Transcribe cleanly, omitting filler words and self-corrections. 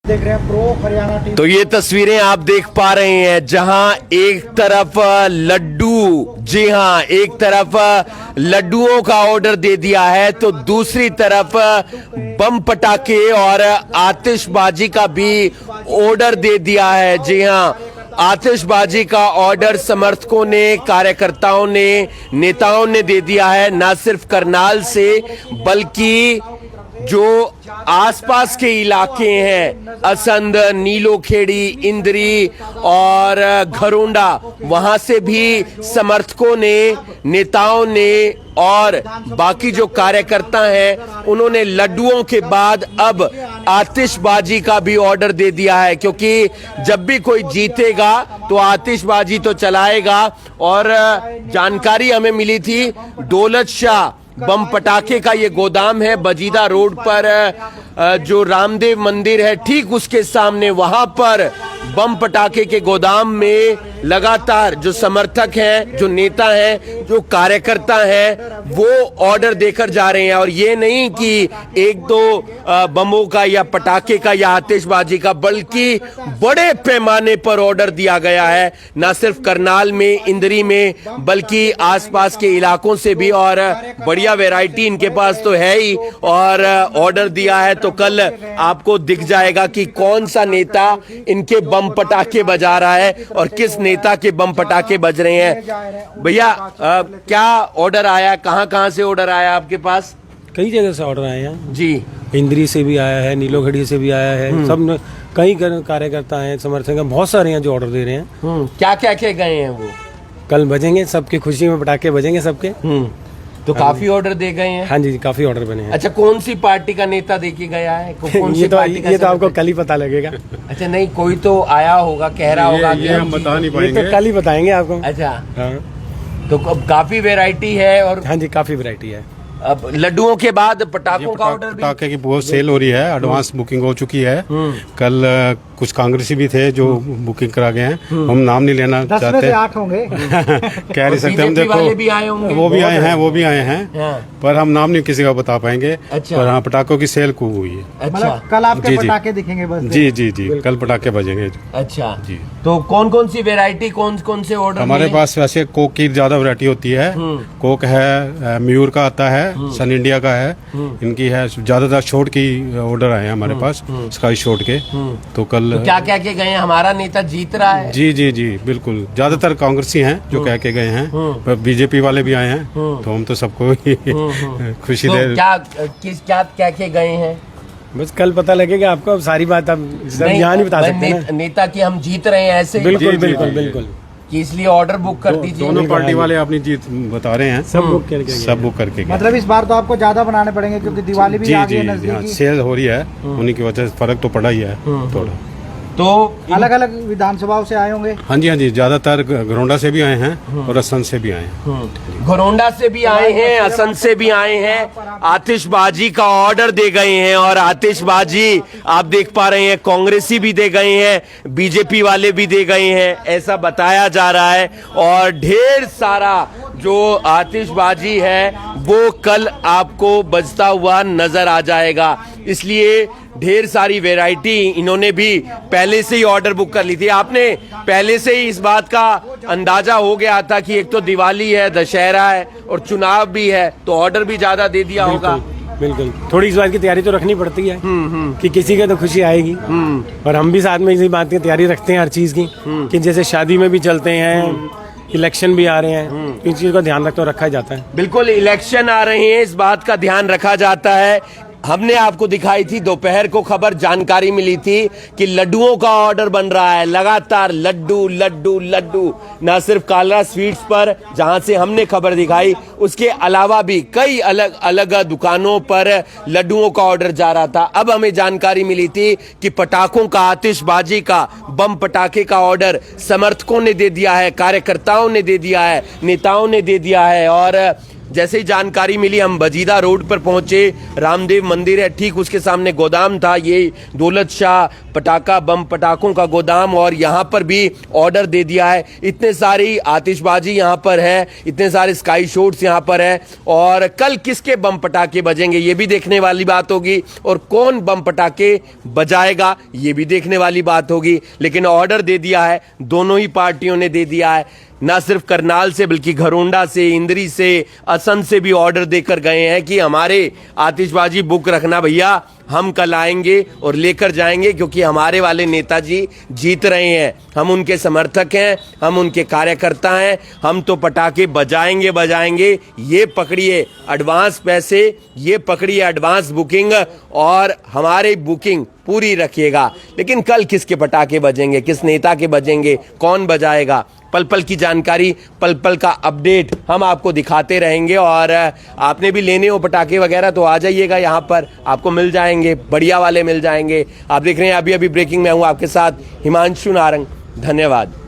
देख रहे हैं प्रो हरियाणा टीम। तो ये तस्वीरें आप देख पा रहे हैं जहां एक तरफ लड्डू, जी हां, एक तरफ लड्डुओं का ऑर्डर दे दिया है तो दूसरी तरफ बम पटाखे और आतिशबाजी का भी ऑर्डर दे दिया है। जी हां, आतिशबाजी का ऑर्डर समर्थकों ने, कार्यकर्ताओं ने, नेताओं ने दे दिया है, ना सिर्फ करनाल से बल्कि जो आसपास के इलाके हैं, असंध, नीलोखेड़ी, इंद्री और घरोंडा, वहां से भी समर्थकों ने, नेताओं ने और बाकी जो कार्यकर्ता हैं उन्होंने लड्डुओं के बाद अब आतिशबाजी का भी ऑर्डर दे दिया है, क्योंकि जब भी कोई जीतेगा तो आतिशबाजी तो चलाएगा। और जानकारी हमें मिली थी दौलत शाह बम पटाखे का ये गोदाम है बजीदा रोड पर, जो रामदेव मंदिर है ठीक उसके सामने, वहां पर बम पटाखे के गोदाम में लगातार जो समर्थक हैं, जो नेता हैं, जो कार्यकर्ता हैं, वो ऑर्डर देकर जा रहे हैं। और ये नहीं कि एक दो बमों का या पटाखे का या आतिशबाजी का, बल्कि बड़े पैमाने पर ऑर्डर दिया गया है, ना सिर्फ करनाल में, इंदरी में, बल्कि आसपास के इलाकों से भी। और बढ़िया वैरायटी इनके पास तो है ही, और ऑर्डर दिया है तो कल आपको दिख जाएगा कि कौन सा नेता इनके बम पटाखे बजा रहा है और किस नेता के बम पटाखे बज रहे हैं। भैया क्या ऑर्डर आया, कहां कहां से ऑर्डर आया आपके पास? कई जगह से ऑर्डर आए हैं जी, इंद्री से भी आया है, नीलोखड़ी से भी आया है, सब कई कार्यकर्ता हैं, समर्थक हैं, बहुत सारे हैं जो ऑर्डर दे रहे हैं। क्या क्या क्या गए हैं वो? कल बजेंगे, सबकी खुशी में पटाखे बजेंगे सबके। तो काफी ऑर्डर दे गए हैं। हाँ जी, काफी ऑर्डर बने हैं। अच्छा, कौन सी पार्टी का नेता देके गया है? कौन सी पार्टी का? ये तो आपको कल ही पता लगेगा। अच्छा, नहीं कोई तो आया होगा, कह रहा होगा ये हम बता नहीं पाएंगे, ये तो कल ही बताएंगे आपको। अच्छा, हाँ। तो अब काफी वैरायटी है। और हाँ जी, काफी वैरायटी है। अब लड्डुओं के बाद पटाखों का ऑर्डर भी, पटाखे की बहुत सेल हो रही है, एडवांस बुकिंग हो चुकी है। कल कुछ कांग्रेसी भी थे जो बुकिंग करा गए हैं, हम नाम नहीं लेना 10 में चाहते। से 8 होंगे। कह नहीं सकते हम, बीजेपी वाले भी देखो आए होंगे। वो भी आए हैं, वो भी आए हैं, हाँ। पर हम नाम नहीं किसी का बता पाएंगे। अच्छा। पर हाँ, पटाखों की सेल खूब हुई है। अच्छा मतलब कल आपके जी, जी। पटाखे दिखेंगे बस। जी जी जी, कल पटाखे बजेंगे। अच्छा जी। तो कौन कौन सी वैरायटी, कौन कौन से ऑर्डर? हमारे पास वैसे कोक की ज्यादा वैरायटी होती है। कोक है, मयूर का आता है, सन इंडिया का है, इनकी है ज्यादातर शॉर्ट की ऑर्डर आए हैं हमारे पास, स्काई शॉर्ट के। तो कल क्या क्या के गए हैं? हमारा नेता जीत रहा है। जी जी जी बिल्कुल, ज्यादातर कांग्रेसी हैं जो कह के गए हैं, पर बीजेपी वाले भी आए हैं, तो हम तो सबको ही खुशी तो दे। क्या क्या के गए हैं? बस कल पता लगेगा आपको, अब सारी बात अब नहीं, यहाँ नहीं बता सकते ना। नेता की हम जीत रहे हैं ऐसे ही? बिल्कुल जी, जी, बिल्कुल जी। बिल्कुल, कि इसलिए ऑर्डर बुक कर दीजिए। दोनों पार्टी वाले अपनी जीत बता रहे हैं, सब बुक करके गए। सब बुक करके गए। मतलब इस बार तो आपको ज्यादा बनाने पड़ेंगे क्योंकि दिवाली भी जी आ गई जी है जी, हाँ, नजदीकी। सेल हो रही है, उन्हीं की वजह से फर्क तो पड़ा ही है थोड़ा। तो अलग अलग विधानसभाओं से आए होंगे। हाँ जी हाँ जी, ज्यादातर घरोंडा से भी आए हैं और असंध से भी आए हैं। घरोंडा से भी आए हैं, असंध से भी आए हैं। आतिशबाजी का ऑर्डर दे गए हैं, और आतिशबाजी आप देख पा रहे हैं कांग्रेसी भी दे गए हैं, बीजेपी वाले भी दे गए हैं, ऐसा बताया जा रहा है। और ढेर सारा जो आतिशबाजी है वो कल आपको बजता हुआ नजर आ जाएगा, इसलिए ढेर सारी वैरायटी इन्होंने भी पहले से ही ऑर्डर बुक कर ली थी। आपने पहले से ही इस बात का अंदाजा हो गया था कि एक तो दिवाली है, दशहरा है और चुनाव भी है, तो ऑर्डर भी ज्यादा दे दिया होगा। बिल्कुल, थोड़ी इस बात की तैयारी तो रखनी पड़ती है कि किसी के तो खुशी आएगी, और हम भी साथ में इसी बात की तैयारी रखते हैं हर चीज की, कि जैसे शादी में भी चलते हैं, इलेक्शन भी आ रहे हैं, इन चीज का ध्यान रखा जाता है। बिल्कुल, इलेक्शन आ रहे हैं, इस बात का ध्यान रखा जाता है। हमने आपको दिखाई थी दोपहर को खबर, जानकारी मिली थी कि लड्डुओं का ऑर्डर बन रहा है, लगातार लड्डू लड्डू लड्डू, ना सिर्फ कालरा स्वीट्स पर जहां से हमने खबर दिखाई, उसके अलावा भी कई अलग अलग दुकानों पर लड्डुओं का ऑर्डर जा रहा था। अब हमें जानकारी मिली थी कि पटाखों का, आतिशबाजी का, बम पटाखे का ऑर्डर समर्थकों ने दे दिया है, कार्यकर्ताओं ने दे दिया है, नेताओं ने दे दिया है। और जैसे ही जानकारी मिली हम बजीदा रोड पर पहुंचे, रामदेव मंदिर है ठीक उसके सामने गोदाम था, ये दौलत शाह पटाखा बम पटाखों का गोदाम, और यहाँ पर भी ऑर्डर दे दिया है। इतने सारी आतिशबाजी यहाँ पर है, इतने सारे स्काई शॉट्स यहाँ पर है, और कल किसके बम पटाखे बजेंगे ये भी देखने वाली बात होगी, और कौन बम पटाखे बजाएगा ये भी देखने वाली बात होगी। लेकिन ऑर्डर दे दिया है, दोनों ही पार्टियों ने दे दिया है, ना सिर्फ करनाल से बल्कि घरोंडा से, इंद्री से, असम से भी ऑर्डर देकर गए हैं कि हमारे आतिशबाजी बुक रखना भैया, हम कल आएंगे और लेकर जाएंगे, क्योंकि हमारे वाले नेताजी जीत रहे हैं, हम उनके समर्थक हैं, हम उनके कार्यकर्ता हैं, हम तो पटाखे बजाएंगे बजाएंगे। ये पकड़िए एडवांस पैसे, ये पकड़िए एडवांस बुकिंग, और हमारी बुकिंग पूरी रखिएगा। लेकिन कल किसके पटाखे बजेंगे, किस नेता के बजेंगे, कौन बजाएगा, पल पल की जानकारी, पल पल का अपडेट हम आपको दिखाते रहेंगे। और आपने भी लेने हो पटाखे वगैरह तो आ जाइएगा, यहाँ पर आपको मिल जाएंगे, बढ़िया वाले मिल जाएंगे। आप देख रहे हैं अभी अभी ब्रेकिंग में हूँ आपके साथ हिमांशु नारंग। धन्यवाद।